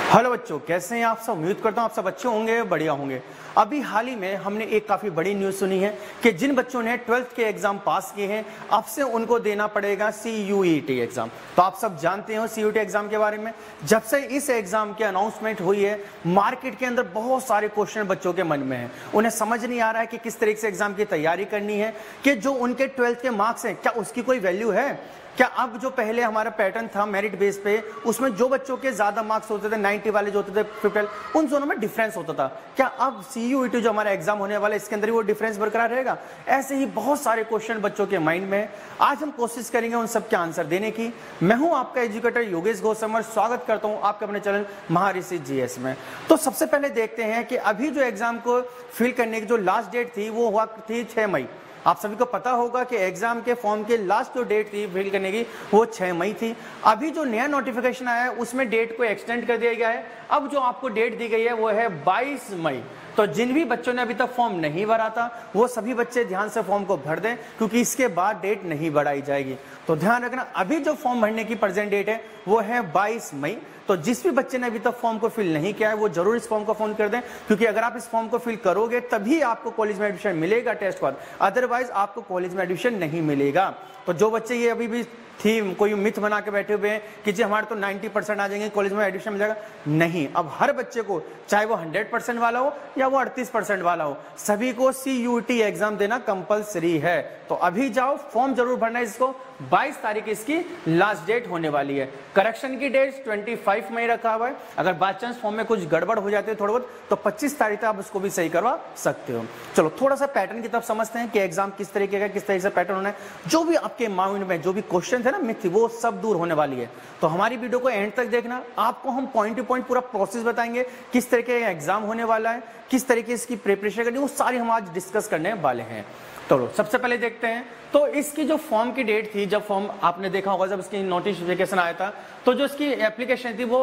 Hello बच्चों, कैसे हैं आप सब। उम्मीद करता हूं आप सब अच्छे होंगे, बढ़िया होंगे। अभी हाल ही में हमने एक काफी बड़ी न्यूज सुनी है कि जिन बच्चों ने 12th के एग्जाम पास किए हैं अब से उनको देना पड़ेगा CUET एग्जाम। तो आप सब जानते हो CUET एग्जाम के बारे में। जब से इस एग्जाम की अनाउंसमेंट हुई है मार्केट के अंदर बहुत सारे क्वेश्चन बच्चों के मन में है। उन्हें समझ नहीं आ रहा है कि किस तरीके से एग्जाम की तैयारी करनी है, कि जो उनके 12th के मार्क्स हैं क्या उसकी कोई वैल्यू है। क्या अब जो पहले हमारा पैटर्न था मेरिट बेस पे, उसमें जो बच्चों के ज्यादा मार्क्स होते थे 90 वाले जो होते थे 50, उन दोनों में डिफरेंस होता था। क्या अब CUET जो हमारा एग्जाम होने वाला है इसके अंदर ही वो डिफरेंस बरकरार रहेगा। ऐसे ही बहुत सारे क्वेश्चन बच्चों के माइंड में। आज हम कोशिश करेंगे उन सब के आंसर देने की। मैं हूं आपका एजुकेटर योगेश गौसमर, स्वागत करता हूं आपके अपने चैनल महाऋषि GS में। तो सबसे पहले देखते हैं कि अभी जो एग्जाम को फिल करने की जो लास्ट डेट थी वो हुआ थी 6 मई। आप सभी को पता होगा कि एग्जाम के फॉर्म के लास्ट जो डेट थी फिल करने की वो 6 मई थी। अभी जो नया नोटिफिकेशन आया है उसमें डेट को एक्सटेंड कर दिया गया है। अब जो आपको डेट दी गई है वो है 22 मई। तो जिन भी बच्चों ने अभी तक फॉर्म नहीं भरा था वो सभी बच्चे ध्यान से फॉर्म को भर दें, क्योंकि इसके बाद डेट नहीं बढ़ाई जाएगी। तो ध्यान रखना, अभी जो फॉर्म भरने की प्रेजेंट डेट है वो है 22 मई। तो जिस भी बच्चे ने अभी तक फॉर्म को फिल नहीं किया है वो जरूर इस फॉर्म को फोन कर दें, क्योंकि अगर आप इस फॉर्म को फिल करोगे तभी आपको कॉलेज में एडमिशन मिलेगा टेस्ट बाद, अदरवाइज आपको कॉलेज में एडमिशन नहीं मिलेगा। तो जो बच्चे ये अभी भी थी कोई मिथ बना के बैठे हुए हैं कि जी हमारे तो 90% आ जाएंगे कॉलेज में एडमिशन मिल जाएगा, नहीं। अब हर बच्चे को, चाहे वो 100% वाला हो या वो 38% वाला हो, सभी को CUET एग्जाम देना कंपलसरी है। तो अभी जाओ, फॉर्म जरूर भरना है। इसको 22 तारीख इसकी लास्ट डेट होने वाली है। करेक्शन की डेट 25 मई रखा हुआ है। अगर बाय चांस फॉर्म में कुछ गड़बड़ हो जाती है थोड़ा बहुत, तो 25 तारीख तक आप उसको भी सही करवा सकते हो। चलो थोड़ा सा पैटर्न की तरफ समझते हैं कि एग्जाम किस तरीके का, किस तरीके से पैटर्न होना है। जो भी आपके माइंड में जो भी क्वेश्चन थे ना मिथ थी, वो सब दूर होने वाली है। तो हमारी वीडियो को एंड तक देखना, आपको हम पॉइंट टू पॉइंट पूरा प्रोसेस बताएंगे, किस तरीके का एग्जाम होने वाला है, किस तरीके से इसकी प्रिपरेशन करनी है, वो सारी हम आज डिस्कस करने वाले हैं। तो सबसे पहले देखते हैं। तो इसकी जो फॉर्म की डेट थी, जब फॉर्म आपने देखा होगा जब इसकी नोटिफिकेशन आया था, तो जो इसकी एप्लीकेशन थी वो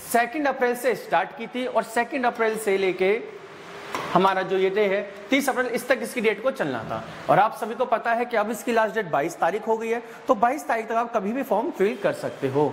2 अप्रैल से स्टार्ट की थी और 2 अप्रैल से लेके हमारा जो ये डे है 30 अप्रैल इस तक इसकी डेट को चलना था। और आप सभी को पता है कि अब इसकी लास्ट डेट 22 तारीख हो गई है। तो 22 तारीख तक आप कभी भी फॉर्म फिल कर सकते हो।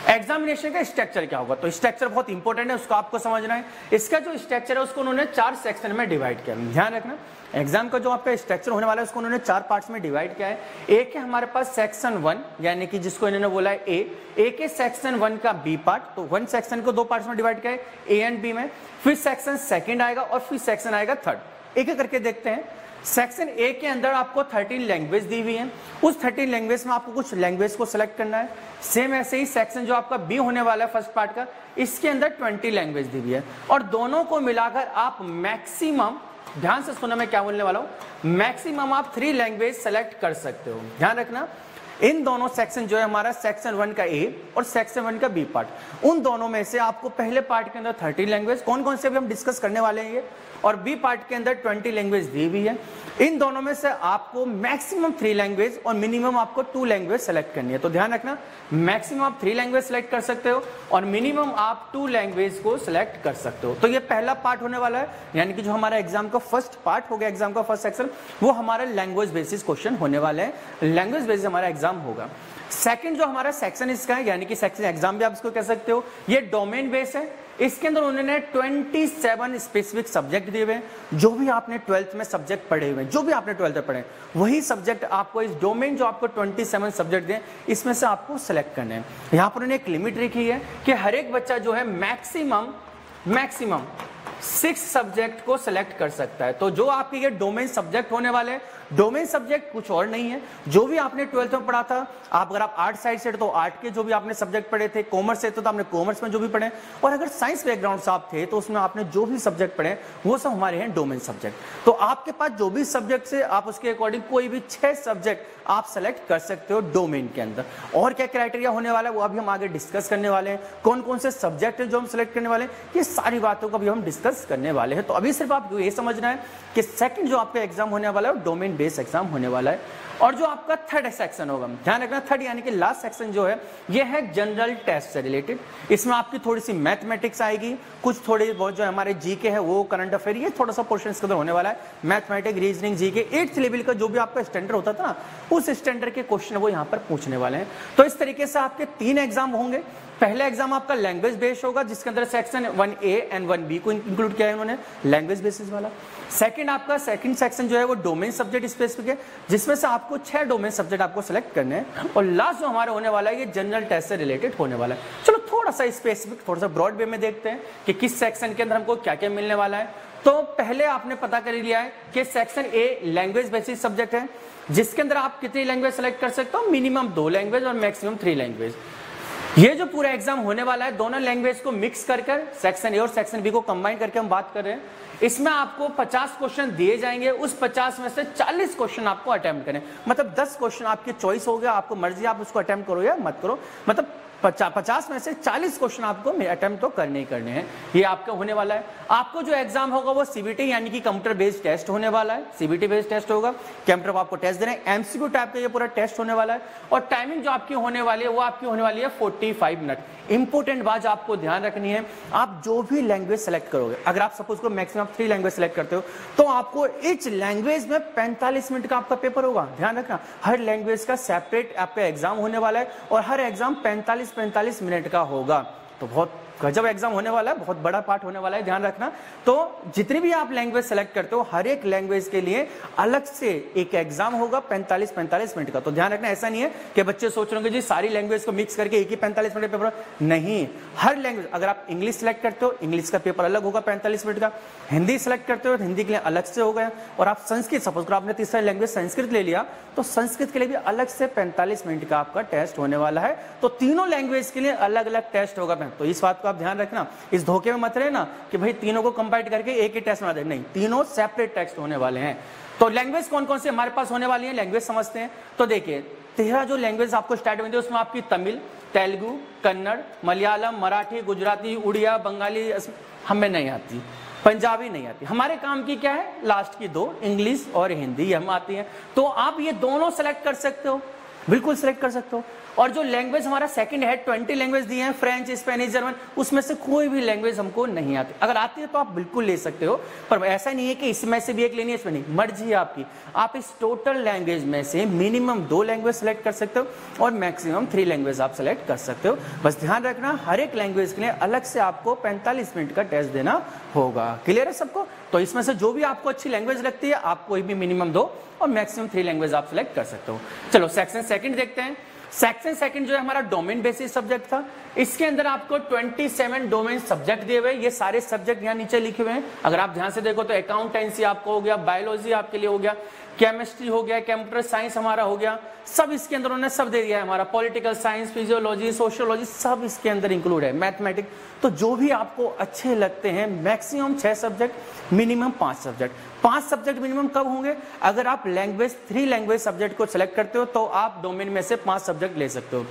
एग्जामिनेशन का स्ट्रक्चर क्या होगा, तो स्ट्रक्चर बहुत इंपॉर्टेंट है, उसको आपको समझना है। इसका जो स्ट्रक्चर है उसको उन्होंने 4 सेक्शन में डिवाइड किया। ध्यान रखना, एग्जाम का जो आपका स्ट्रक्चर होने वाला है उसको उन्होंने 4 पार्ट्स में डिवाइड किया है। एक है हमारे पास सेक्शन 1, यानी कि जिसको इन्होंने बोला है एक है सेक्शन 1 का B पार्ट। तो 1 सेक्शन को 2 पार्ट्स में डिवाइड किया है, A एंड B में। फिर सेक्शन 2 आएगा और फिर सेक्शन आएगा 3। एक एक करके देखते हैं। सेक्शन A के अंदर आपको 13 लैंग्वेज दी हुई है। उस 13 लैंग्वेज में आपको कुछ लैंग्वेज को सिलेक्ट करना है। सेम ऐसे ही सेक्शन जो आपका B होने वाला है फर्स्ट पार्ट का, इसके अंदर 20 लैंग्वेज दी हुई है। और दोनों को मिलाकर आप मैक्सिमम, ध्यान से सुनना मैं क्या बोलने वाला हूं, मैक्सिमम आप 3 लैंग्वेज सेलेक्ट कर सकते हो। ध्यान रखना, इन दोनों सेक्शन जो है हमारा सेक्शन 1 का A और सेक्शन 1 का B पार्ट, उन दोनों में से आपको पहले पार्ट के अंदर 30 लैंग्वेज, कौन कौन से भी हम डिस्कस करने वाले हैं, और B पार्ट के अंदर 20 लैंग्वेज दी हुई है। इन दोनों में से आपको मैक्सिमम 3 लैंग्वेज और मिनिमम आपको 2 लैंग्वेज सेलेक्ट करनी है। तो ध्यान रखना, मैक्सिमम आप 3 लैंग्वेज सेलेक्ट कर सकते हो और मिनिमम आप 2 लैंग्वेज को सिलेक्ट कर सकते हो। तो ये पहला पार्ट होने वाला है, यानी कि जो हमारा एग्जाम का फर्स्ट पार्ट हो गया, एग्जाम का फर्स्ट सेक्शन, वो हमारा लैंग्वेज बेसिस क्वेश्चन होने वाले हैं। लैंग्वेज बेसिस हमारा एग्जाम होगा। सेकंड जो हमारा सेक्शन इसका है, यानी कि सेक्शन एग्जाम भी आप इसको कह सकते हो, ये डोमेन बेस है। इसके अंदर उन्होंने 27 स्पेसिफिक सब्जेक्ट दिए हुए हैं। जो भी आपने 12th में सब्जेक्ट पढ़े हुए हैं, जो भी आपने 12th में पढ़े, वही सब्जेक्ट आपको इस डोमेन जो आपको 27 सब्जेक्ट दें, इसमें से आपको सेलेक्ट करने हैं। यहाँ पर उन्होंने एक लिमिट रखी है कि हर एक बच्चा जो है मैक्सिमम 6 सब्जेक्ट को सिलेक्ट कर सकता है। तो जो आपके ये डोमेन सब्जेक्ट होने वाले हैं, डोमेन सब्जेक्ट कुछ और नहीं है, जो भी आपने 12th में पढ़ा था, आप अगर आप आर्ट साइड से तो आर्ट के जो भी आपने सब्जेक्ट पढ़े थे, कॉमर्स से तो आपने कॉमर्स में जो भी पढ़े, और अगर साइंस बैकग्राउंड से आप थे तो उसमें आपने जो भी सब्जेक्ट पढ़े वो सब हमारे हैं डोमेन सब्जेक्ट। तो आपके पास जो भी सब्जेक्ट से आप उसके अकॉर्डिंग कोई भी 6 सब्जेक्ट आप सेलेक्ट कर सकते हो डोमेन के अंदर। और क्या क्राइटेरिया होने वाला है वो अभी हम आगे डिस्कस करने वाले हैं। कौन कौन से सब्जेक्ट है जो हम सेलेक्ट करने वाले हैं, ये सारी बातों को अभी हम डिस्कस करने वाले हैं। तो अभी सिर्फ आपको ये समझना है कि सेकंड जो आपका एग्जाम होने वाला है डोमेन बेस्ड एग्जाम होने वाला है। और जो आपका थर्ड सेक्शन होगा, ध्यान रखना, थर्ड यानी कि लास्ट सेक्शन जो है ये है जनरल टेस्ट से रिलेटेड। इसमें आपकी थोड़ी सी मैथमेटिक्स आएगी, कुछ थोड़ी बहुत जो हमारे जीके है वो करंट अफेयर, ये थोड़ा सा पोर्शन इसके अंदर होने वाला है। Mathematics, reasoning, GK 8th level का जो भी आपका स्टैंडर्ड होता था ना, उस स्टैंडर्ड के क्वेश्चन वो यहाँ पर पूछने वाले हैं। तो इस तरीके से आपके 3 एग्जाम होंगे। पहला एग्जाम आपका लैंग्वेज बेस्ड होगा, जिसके अंदर सेक्शन 1A एंड 1B को इंक्लूड किया है उन्होंने, लैंग्वेज बेसिस वाला। सेकंड आपका सेकंड सेक्शन जो है वो डोमेन सब्जेक्ट स्पेसिफिक है, जिसमें से आपको 6 डोमेन सब्जेक्ट आपको सेलेक्ट करने हैं। और लास्ट जो हमारा होने वाला है ये जनरल टेस्ट से रिलेटेड होने वाला है। चलो थोड़ा सा स्पेसिफिक, थोड़ा सा ब्रॉड वे में देखते हैं कि किस सेक्शन के अंदर हमको क्या क्या मिलने वाला है। तो पहले आपने पता कर लिया है कि section a language basis subject है, जिसके अंदर आप कितनी लैंग्वेज सेलेक्ट कर सकते हो, मिनिमम 2 लैंग्वेज और मैक्सिमम 3 लैंग्वेज। ये जो पूरा एग्जाम होने वाला है दोनों लैंग्वेज को मिक्स कर सेक्शन ए और सेक्शन बी को कंबाइन करके हम बात कर रहे हैं। इसमें आपको 50 क्वेश्चन दिए जाएंगे, उस 50 में से 40 क्वेश्चन आपको अटेम्प्ट करने, मतलब 10 क्वेश्चन आपकी चॉइस हो गया, आपको मर्जी आप उसको अटेम्प्ट करो या मत करो, मतलब 50 में से 40 क्वेश्चन आपको अटेम्प्ट तो करने ही करने हैं। ये आपका होने वाला है। आपको जो एग्जाम होगा वो सीबीटी यानी कि कंप्यूटर बेस्ड टेस्ट होने वाला है, सीबीटी बेस्ड टेस्ट होगा, कंप्यूटर पर आपको टेस्ट देना है, एमसीक्यू टाइप का ये पूरा टेस्ट होने वाला है। और टाइमिंग जो आपकी होने वाली है वो आपकी होने वाली है 45 मिनट। इंपॉर्टेंट बात आपको ध्यान रखनी है, आप जो भी लैंग्वेज सेलेक्ट करोगे, अगर आप सपोज को मैक्सिमम 3 लैंग्वेज सेलेक्ट करते हो तो आपको ईच लैंग्वेज में 45 मिनट का आपका पेपर होगा। ध्यान रखना, हर लैंग्वेज का सेपरेट आपका एग्जाम होने वाला है और हर एग्जाम 45 मिनट का होगा। तो बहुत गजब एग्जाम होने वाला है, बहुत बड़ा पार्ट होने वाला है, ध्यान रखना। तो जितनी भी आप लैंग्वेज सेलेक्ट करते हो हर एक लैंग्वेज के लिए अलग से एक एग्जाम होगा 45 मिनट का। तो ध्यान रखना, ऐसा नहीं है कि बच्चे सोच रहे होंगे जी सारी लैंग्वेज को मिक्स करके एक ही 45 मिनट पेपर, नहीं। हर लैंग्वेज, अगर आप इंग्लिश सेलेक्ट करते हो इंग्लिश का पेपर अलग होगा 45 मिनट का, हिंदी सेलेक्ट करते हो हिंदी के लिए अलग से होगा, और आप संस्कृत सपोज करो आपने तीसरा लैंग्वेज संस्कृत ले लिया तो संस्कृत के लिए भी अलग से 45 मिनट का आपका टेस्ट होने वाला है। तो तीनों लैंग्वेज के लिए अलग अलग टेस्ट होगा। तो इस बात को आप ध्यान रखना, इस धोखे में मत रहना कि भाई तीनों को कंबाइन करके एक ही टेस्ट बना दे, नहीं, तीनों सेपरेट टेस्ट होने वाले हैं। तो लैंग्वेज कौन कौन से हमारे पास होने वाली है, लैंग्वेज समझते हैं। तो देखिए 13 जो लैंग्वेज आपको स्टार्ट में दी उसमें आपकी तमिल, तेलुगु, कन्नड़, मलयालम, मराठी, गुजराती, उड़िया, बंगाली हमें नहीं आती, पंजाबी नहीं आती। हमारे काम की क्या है, लास्ट की 2 इंग्लिश और हिंदी हम आती हैं। तो आप ये दोनों सेलेक्ट कर सकते हो, बिल्कुल सेलेक्ट कर सकते हो। और जो लैंग्वेज हमारा सेकंड है 20 लैंग्वेज दी है, फ्रेंच, स्पेनिश, जर्मन, उसमें से कोई भी लैंग्वेज हमको नहीं आती। अगर आती है तो आप बिल्कुल ले सकते हो, पर ऐसा नहीं है कि इसमें से भी एक लेनी है इसमें नहीं, मर्जी है आपकी। आप इस टोटल लैंग्वेज में से मिनिमम 2 लैंग्वेज सेलेक्ट कर सकते हो और मैक्सिमम 3 लैंग्वेज आप सेलेक्ट कर सकते हो। बस ध्यान रखना हर एक लैंग्वेज के लिए अलग से आपको 45 मिनट का टेस्ट देना होगा। क्लियर है सबको? तो इसमें से जो भी आपको अच्छी लैंग्वेज लगती है आप कोई भी मिनिमम 2 और मैक्सिमम 3 लैंग्वेज आप सेलेक्ट कर सकते हो। चलो सेक्शन सेकंड देखते हैं। सेक्शन सेकंड जो है हमारा डोमेन बेसिस सब्जेक्ट था। इसके अंदर आपको 27 डोमेन सब्जेक्ट दिए हुए, ये सारे सब्जेक्ट यहाँ नीचे लिखे हुए हैं। अगर आप ध्यान से देखो तो अकाउंटेंसी आपको हो गया, बायोलॉजी आपके लिए हो गया, केमिस्ट्री हो गया, कंप्यूटर साइंस हमारा हो गया, सब इसके अंदर उन्होंने सब दे दिया है। हमारा पॉलिटिकल साइंस, फिजियोलॉजी, सोशियोलॉजी सब इसके अंदर इंक्लूड है, मैथमेटिक्स। तो जो भी आपको अच्छे लगते हैं, maximum 6 subject, minimum 5 subject. 5 subject minimum कब होंगे, अगर आप लैंग्वेज 3 लैंग्वेज सब्जेक्ट को सिलेक्ट करते हो तो आप डोमेन में से 5 सब्जेक्ट ले सकते हो।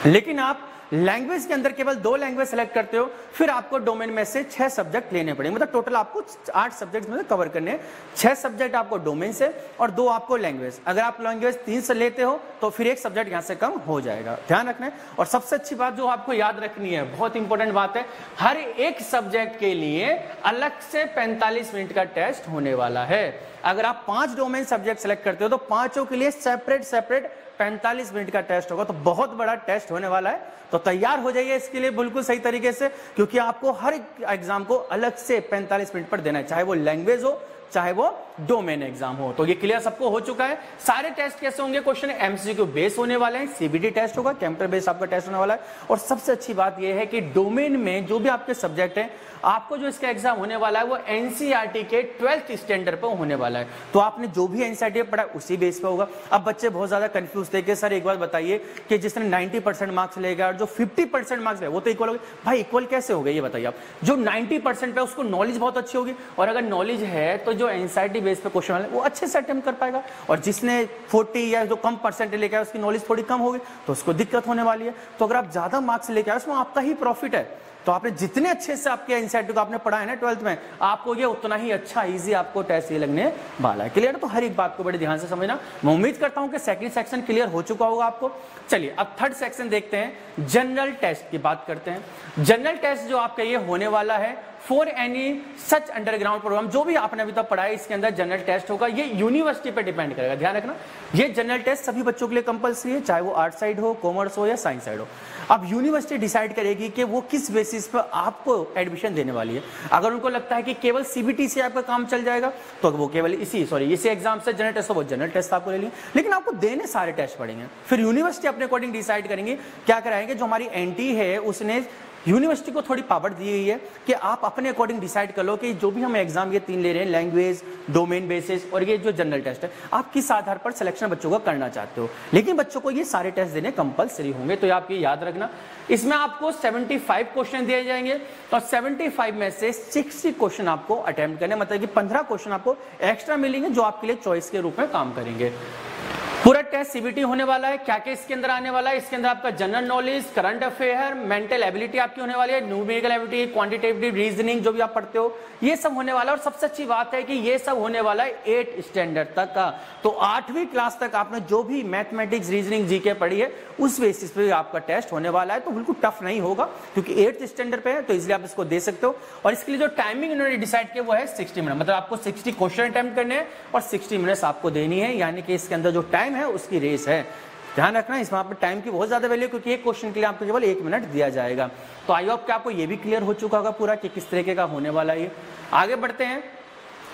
लेकिन आप लैंग्वेज के अंदर केवल 2 लैंग्वेज सेलेक्ट करते हो फिर आपको डोमेन में से 6 सब्जेक्ट लेने पड़ेंगे। मतलब टोटल आपको 8 सब्जेक्ट में कवर करने हैं। 6 सब्जेक्ट आपको डोमेन से और 2 आपको लैंग्वेज। अगर आप लैंग्वेज 3 से लेते हो तो फिर 1 सब्जेक्ट यहां से कम हो जाएगा, ध्यान रखना है। और सबसे अच्छी बात जो आपको याद रखनी है, बहुत इंपॉर्टेंट बात है, हर एक सब्जेक्ट के लिए अलग से 45 मिनट का टेस्ट होने वाला है। अगर आप 5 डोमेन सब्जेक्ट सेलेक्ट करते हो तो पांचों के लिए सेपरेट 45 मिनट का टेस्ट होगा। तो बहुत बड़ा टेस्ट होने वाला है, तो तैयार हो जाइए इसके लिए बिल्कुल सही तरीके से, क्योंकि आपको हर एग्जाम को अलग से 45 मिनट पर देना है, चाहे वो लैंग्वेज हो चाहे वो डोमेन एग्जाम हो। तो ये क्लियर सबको हो चुका है। सारे टेस्ट कैसे होंगे, क्वेश्चन एमसीक्यू बेस होने वाले हैं, सीबीटी टेस्ट होगा, कंप्यूटर बेस आपका टेस्ट होने वाला है। और सबसे अच्छी बात यह है कि डोमेन में जो भी आपके सब्जेक्ट हैं, आपको जो इसका एग्जाम होने वाला है वो एनसीईआरटी के 12th स्टैंडर्ड पर होने वाला है। तो आपने जो भी एनसीईआरटी पढ़ा उसी बेस पे होगा। अब बच्चे बहुत ज्यादा कंफ्यूज थे कि सर एक बार बताइए कि जिसने 90% मार्क्स लेगा और जो 50% मार्क्स लेगा वो तो इक्वल हो गए। भाई इक्वल कैसे हो गए ये बताइए आप। जो 90% पे उसको नॉलेज बहुत अच्छी होगी, और अगर नॉलेज है तो जो एनसीईआरटी बेस पे क्वेश्चन वाले वो अच्छे से अटेम्प्ट कर पाएगा। और जिसने 40 या जो कम परसेंट लेके आया उसकी नॉलेज थोड़ी कम होगी तो उसको दिक्कत होने वाली है। तो अगर आप ज्यादा मार्क्स लेके आए उसमें आपका ही प्रॉफिट है। तो आपने जितने अच्छे से आपके एनसीईआरटी को आपने पढ़ा है ना 12th में, आपको ये उतना ही अच्छा इजी आपको टेस्ट ये लगने वाला है। क्लियर? तो हर एक बात को बड़े ध्यान से समझना। मैं उम्मीद करता हूं कि सेकंड सेक्शन क्लियर हो चुका होगा आपको। चलिए अब थर्ड सेक्शन देखते हैं, जनरल टेस्ट की बात करते हैं। जनरल टेस्ट जो आपका ये होने वाला है for any such underground program, जो भी आपने अभी तक पढ़ा है इसके अंदर जनरल टेस्ट होगा। ये यूनिवर्सिटी पे डिपेंड करेगा, ध्यान रखना। ये जनरल टेस्ट सभी बच्चों के लिए कंपलसरी है, चाहे वो आर्ट साइड हो, कॉमर्स हो या साइंस साइड हो। अब यूनिवर्सिटी डिसाइड करेगी कि वो किस बेसिस पर आपको एडमिशन देने वाली है। अगर उनको लगता है कि केवल सीबीटी से आपका काम चल जाएगा तो वो केवल इसी एग्जाम से जनरल टेस्ट, वो जनरल टेस्ट आपको ले लेंगे, लेकिन आपको देने सारे टेस्ट पड़ेंगे। फिर यूनिवर्सिटी अपने अकॉर्डिंग डिसाइड करेंगे क्या कराएंगे। जो हमारी एनटी है उसने यूनिवर्सिटी को थोड़ी पावर दी हुई है कि आप अपने अकॉर्डिंग डिसाइड कर लो कि जो भी हम एग्जाम ये 3 ले रहे हैं, लैंग्वेज, डोमेन बेसिस और ये जो जनरल टेस्ट है, आप किस आधार पर सिलेक्शन बच्चों को करना चाहते हो। लेकिन बच्चों को ये सारे टेस्ट देने कंपलसरी होंगे, तो आप ये याद रखना। इसमें आपको 75 क्वेश्चन दिए जाएंगे और 75 में से 60 क्वेश्चन आपको अटेम्प्ट करने, मतलब कि 15 क्वेश्चन आपको एक्स्ट्रा मिलेंगे जो आपके लिए चॉइस के रूप में काम करेंगे। पूरा टेस्ट सीबीटी होने वाला है। क्या क्या इसके अंदर आने वाला है? इसके अंदर आपका general knowledge, current affair, mental ability आपकी होने वाली है, न्यूमेरिकल एबिलिटी, क्वांटिटेटिव रीजनिंग जो भी आप पढ़ते हो, ये सब होने वाला है। और सबसे अच्छी बात है कि ये सब होने वाला है 8 स्टैंडर्ड तक का। तो 8वीं क्लास तक आपने जो भी मैथमेटिक्स, रीजनिंग, जीके पढ़ी है उस बेसिस पे आपका टेस्ट होने वाला है। तो बिल्कुल टफ नहीं होगा क्योंकि 8th स्टैंडर्ड पे है, तो इसलिए आप इसको दे सकते हो। और इसके लिए जो टाइमिंग इन्होंने डिसाइड किया वो है 60 मिनट, मतलब आपको 60 क्वेश्चन अटेम्प्ट करने हैं और 60 मिनट्स आपको देनी है, यानी कि इसके अंदर जो टाइम है उसकी रेस है। ध्यान रखना इसमें आप टाइम की बहुत ज्यादा वैल्यू, क्योंकि एक क्वेश्चन के लिए आपको केवल 1 मिनट दिया जाएगा। तो आई होप कि आपको ये भी क्लियर हो चुका होगा पूरा कि किस तरीके का होने वाला है। आगे बढ़ते हैं।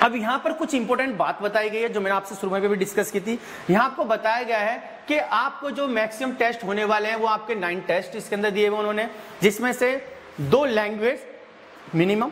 अब यहाँ पर कुछ इंपॉर्टेंट बात बताई गई है जो मैंने आपसे शुरू में भी डिस्कस की थी। यहाँ आपको बताया गया है कि आपको जो मैक्सिमम टेस्ट होने वाले हैं वो आपके 9 टेस्ट इसके अंदर दिए हुए उन्होंने, जिसमें से 2 language minimum,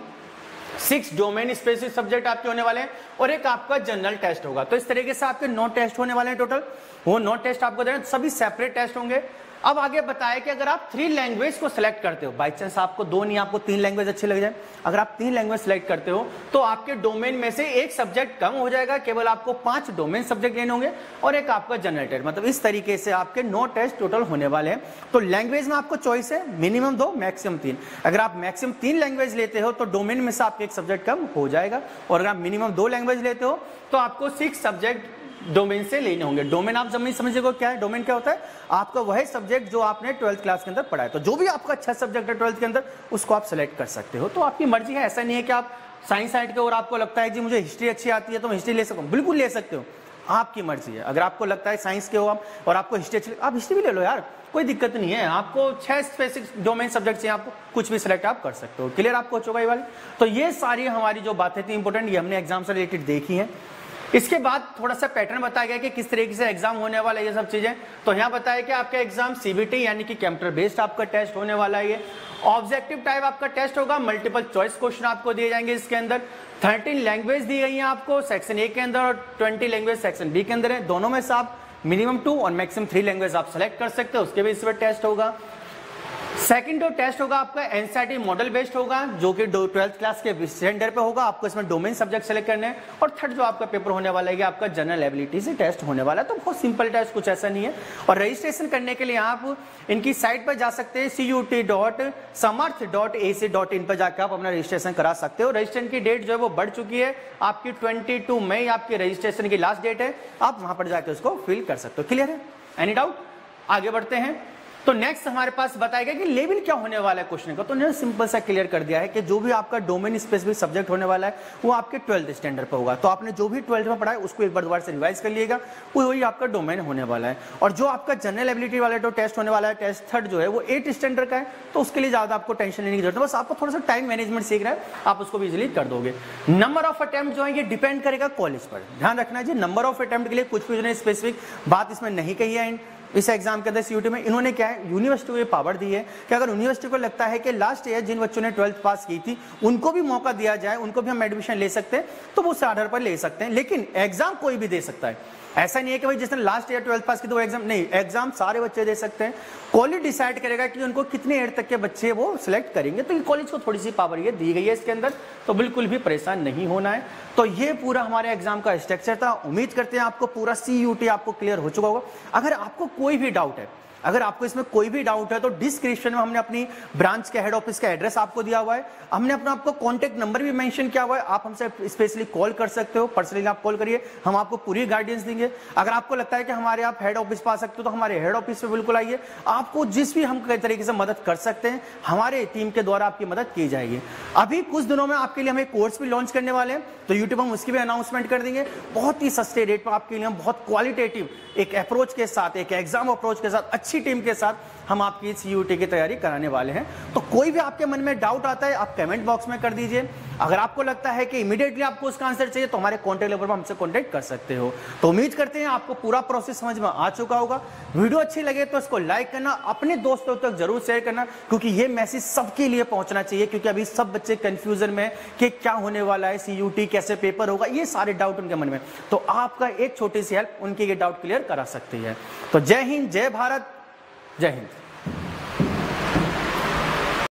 6 domain specific subject आपके होने वाले हैं और एक आपका जनरल टेस्ट होगा। तो इस तरीके से आपके 9 टेस्ट होने वाले हैं टोटल। वो 9 टेस्ट आपको देना, सभी सेपरेट टेस्ट होंगे। अब आगे बताया कि अगर आप 3 लैंग्वेज को सिलेक्ट करते हो, बाई चांस आपको 2 नहीं, आपको 3 लैंग्वेज अच्छी लग जाए, अगर आप 3 लैंग्वेज सिलेक्ट करते हो तो आपके डोमेन में से एक सब्जेक्ट कम हो जाएगा, केवल आपको 5 डोमेन सब्जेक्ट लेने होंगे और एक आपका जनरल टेस्ट। मतलब इस तरीके से आपके 9 टेस्ट टोटल होने वाले हैं। तो लैंग्वेज में आपको चॉइस है मिनिमम 2, मैक्सिमम 3। अगर आप मैक्सिमम 3 लैंग्वेज लेते हो तो डोमेन में से आपके एक सब्जेक्ट कम हो जाएगा, और अगर आप मिनिमम 2 लैंग्वेज लेते हो तो आपको 6 सब्जेक्ट डोमेन से लेने होंगे। डोमेन आप जब समझेगा क्या है, डोमेन क्या होता है, आपका वह सब्जेक्ट जो आपने 12th क्लास के अंदर पढ़ा है। तो जो भी आपका अच्छा सब्जेक्ट है 12th के अंदर उसको आप सेलेक्ट कर सकते हो। तो आपकी मर्जी है, ऐसा नहीं है कि आप साइंस साइड के और आपको लगता है कि मुझे हिस्ट्री अच्छी आती है तो मैं हिस्ट्री ले सकूँ, बिल्कुल ले सकते हो, आपकी मर्जी है। अगर आपको लगता है साइंस के हो आप और आपको हिस्ट्री अच्छी, आप हिस्ट्री भी ले लो यार, कोई दिक्कत नहीं है। आपको 6 स्पेसिफिक डोमेन सब्जेक्ट चाहिए, आपको कुछ भी सिलेक्ट आप कर सकते हो। क्लियर आपको हो चुका ये वाली? तो ये सारी हमारी जो बातें थी इंपॉर्टेंट, ये हमने एग्जाम से रिलेटेड देखी है। इसके बाद थोड़ा सा पैटर्न बताया गया कि किस तरीके से एग्जाम होने वाला है, ये सब चीजें। तो यहाँ बताया कि आपका एग्जाम सीबीटी यानी कि कंप्यूटर बेस्ड आपका टेस्ट होने वाला है। ये ऑब्जेक्टिव टाइप आपका टेस्ट होगा, मल्टीपल चॉइस क्वेश्चन आपको दिए जाएंगे। इसके अंदर 13 लैंग्वेज दी गई है आपको सेक्शन ए के अंदर और 20 लैंग्वेज सेक्शन बी के अंदर है। दोनों में से आप मिनिमम 2 और मैक्सिमम 3 लैंग्वेज आप सेलेक्ट कर सकते हो, उसके भी इस पर टेस्ट होगा। सेकंड जो टेस्ट होगा आपका एनसीईआरटी मॉडल बेस्ड होगा, जो कि 12th क्लास के स्टैंडर्ड पे होगा। आपको इसमें डोमेन सब्जेक्ट सेलेक्ट करने हैं। और थर्ड जो आपका पेपर होने वाला है आपका जनरल एबिलिटी से टेस्ट होने वाला है। तो बहुत सिंपल टेस्ट, कुछ ऐसा नहीं है। और रजिस्ट्रेशन करने के लिए आप इनकी साइट पर जा सकते हैं, CUT.samarth.ac.in पर जाकर आप अपना रजिस्ट्रेशन करा सकते हो। रजिस्ट्रेशन की डेट जो है वो बढ़ चुकी है, आपकी 22 मई आपकी रजिस्ट्रेशन की लास्ट डेट है। आप वहां पर जाकर उसको फिल कर सकते हो। क्लियर है? Any doubt? आगे बढ़ते हैं। तो नेक्स्ट हमारे पास बताया गया कि लेवल क्या होने वाला है क्वेश्चन का। तो उन्होंने सिंपल सा क्लियर कर दिया है कि जो भी आपका डोमेन स्पेसिफिक सब्जेक्ट होने वाला है वो आपके 12th स्टैंडर्ड पे होगा। तो आपने जो भी 12th में पढ़ा है उसको एक बार दोबारा से रिवाइज कर लिएगा, वही आपका डोमेन होने वाला है। और जो आपका जनरल एबिलिटी वाला जो टेस्ट होने वाला है, टेस्ट थर्ड जो है वो 8th स्टैंडर्ड का है। तो उसके लिए ज्यादा आपको टेंशन लेने की जरूरत है, बस आपको थोड़ा सा टाइम मैनेजमेंट सीखना है, आप उसको भी इजिली कर दोगे। नंबर ऑफ अटेम्प्ट जो है ये डिपेंड करेगा कॉलेज पर। ध्यान रखना है, नंबर ऑफ अटेम्प्ट के लिए कुछ भी स्पेसिफिक बात इसमें नहीं कही है। इस एग्जाम के अंदर सीयूटी में इन्होंने क्या है, यूनिवर्सिटी को ये पावर दी है कि अगर यूनिवर्सिटी को लगता है कि लास्ट ईयर जिन बच्चों ने 12th पास की थी उनको भी मौका दिया जाए, उनको भी हम एडमिशन ले सकते हैं, तो वो उस आधार पर ले सकते हैं। लेकिन एग्जाम कोई भी दे सकता है, ऐसा नहीं है कि भाई जिसने लास्ट ईयर 12th पास की तो एग्जाम नहीं, एग्जाम सारे बच्चे दे सकते हैं। कॉलेज डिसाइड करेगा कि उनको कितने ईयर तक के बच्चे वो सिलेक्ट करेंगे। तो कॉलेज को थोड़ी सी पावर ये दी गई है इसके अंदर, तो बिल्कुल भी परेशान नहीं होना है। तो ये पूरा हमारे एग्जाम का स्ट्रक्चर था। उम्मीद करते हैं आपको पूरा CUT आपको क्लियर हो चुका होगा। अगर आपको कोई भी डाउट है, अगर आपको इसमें कोई भी डाउट है तो डिस्क्रिप्शन में हमने अपनी ब्रांच के हेड ऑफिस का एड्रेस आपको दिया हुआ है, हमने अपना आपको कॉन्टैक्ट नंबर भी मेंशन किया हुआ है। आप हमसे स्पेशली कॉल कर सकते हो, पर्सनली आप कॉल करिए, हम आपको पूरी गाइडेंस देंगे। अगर आपको लगता है कि हमारे आप हेड ऑफिस पा सकते हो तो हमारे हेड ऑफिस पे बिल्कुल आइए, आपको जिस भी हम कई तरीके से मदद कर सकते हैं हमारे टीम के द्वारा आपकी मदद की जाएगी। अभी कुछ दिनों में आपके लिए हम एक कोर्स भी लॉन्च करने वाले हैं, तो यूट्यूब हम उसकी भी अनाउंसमेंट कर देंगे। बहुत ही सस्ते रेट पर आपके लिए हम बहुत क्वालिटेटिव एक अप्रोच के साथ, एक एग्जाम अप्रोच के साथ, अच्छी टीम के साथ हम आपकी CUET की तैयारी कराने वाले हैं। तो कोई भी आपके मन में डाउट आता है आप कमेंट बॉक्स में कर दीजिए। अगर आपको लगता है कि इमीडिएटली आपको उसका आंसर चाहिए तो हमारे कॉन्टैक्ट लेवल पर हमसे कॉन्टैक्ट कर सकते हो। तो उम्मीद करते हैं आपको पूरा प्रोसेस समझ में आ चुका होगा। वीडियो अच्छी लगे तो इसको लाइक करना, अपने दोस्तों तक जरूर शेयर करना, क्योंकि ये मैसेज सबके लिए पहुंचना चाहिए। क्योंकि अभी सब बच्चे कंफ्यूजन में कि क्या होने वाला है, CUET कैसे पेपर होगा, ये सारे डाउट उनके मन में, तो आपका एक छोटी सी हेल्प उनके ये डाउट क्लियर करा सकती है। तो जय हिंद, जय भारत, जय हिंद।